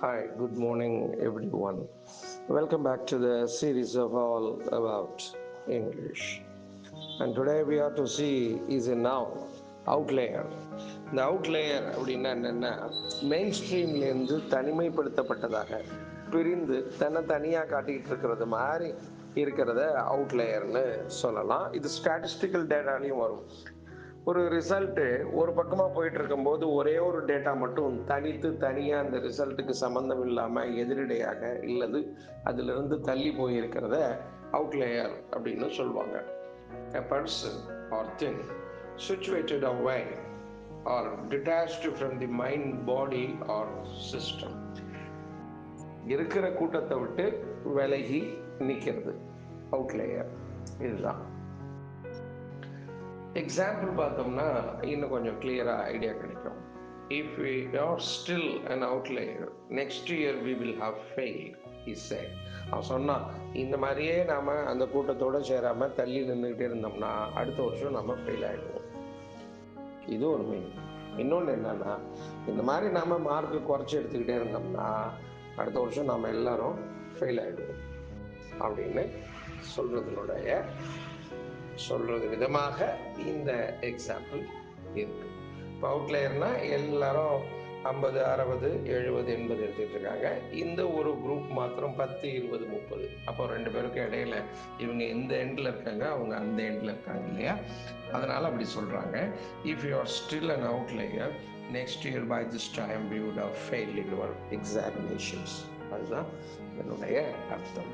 Hi, good morning, everyone. Welcome back to the series of All About English. And today we are to see is a noun, outlier. இந்த outlier அப்படின்னா என்னென்னா main ஸ்ட்ரீம்லேருந்து தனிமைப்படுத்தப்பட்டதாக பிரிந்து தன்னை தனியாக காட்டிக்கிட்டு இருக்கிறது மாதிரி இருக்கிறத அவுட்லேயர்னு சொல்லலாம். இது ஸ்டாட்டிஸ்டிக்கல் டேட்டாலையும் வரும். ஒரு ரிசல்ட்டு ஒரு பக்கமாக போயிட்டு இருக்கும்போது ஒரே ஒரு டேட்டா மட்டும் தனியாக அந்த ரிசல்ட்டுக்கு சம்மந்தம் இல்லாமல் எதிரிடையாக இல்லது அதிலிருந்து தள்ளி போயிருக்கிறத அவுட்லேயர் அப்படின்னு சொல்லுவாங்க. A person or thing situated away or detached from the mind, body or system. இருக்கிற கூட்டத்தை விட்டு விலகி நிற்கிறது அவுட்லேயர். இதுதான் எக்ஸாம்பிள் பார்த்தோம்னா இன்னும் கொஞ்சம் கிளியராக ஐடியா கிடைக்கும். If we are still an outlier next year we will have failed is say. அவன் சொன்னான், இந்த மாதிரியே நாம் அந்த கூட்டத்தோடு சேராமல் தள்ளி நின்றுக்கிட்டே இருந்தோம்னா அடுத்த வருஷம் நம்ம ஃபெயில் ஆகிடுவோம். இது ஒரு மீனிங். இன்னொன்று என்னன்னா, இந்த மாதிரி நாம் மார்க்கு குறைச்சி எடுத்துக்கிட்டே இருந்தோம்னா அடுத்த வருஷம் நாம் எல்லாரும் ஃபெயில் ஆகிடுவோம் அப்படின்னு சொல்றது விதமாக இந்த எக்ஸாம்பிள் இருக்கு. இப்போ அவுட்லேயர்னா எல்லாரும் 50, 60, 70, 80 எடுத்துட்டு இருக்காங்க. இந்த ஒரு குரூப் மாத்திரம் 10, 20, 30. அப்போ 2 பேருக்கு இடையில இவங்க எந்த எண்டில் இருக்காங்க, அவங்க அந்த எண்டில் இருக்காங்க இல்லையா? அதனால அப்படி சொல்றாங்க. If you are still an outlier next year by this time we would have failed in your examinations. அதுதான் என்னுடைய அர்த்தம்.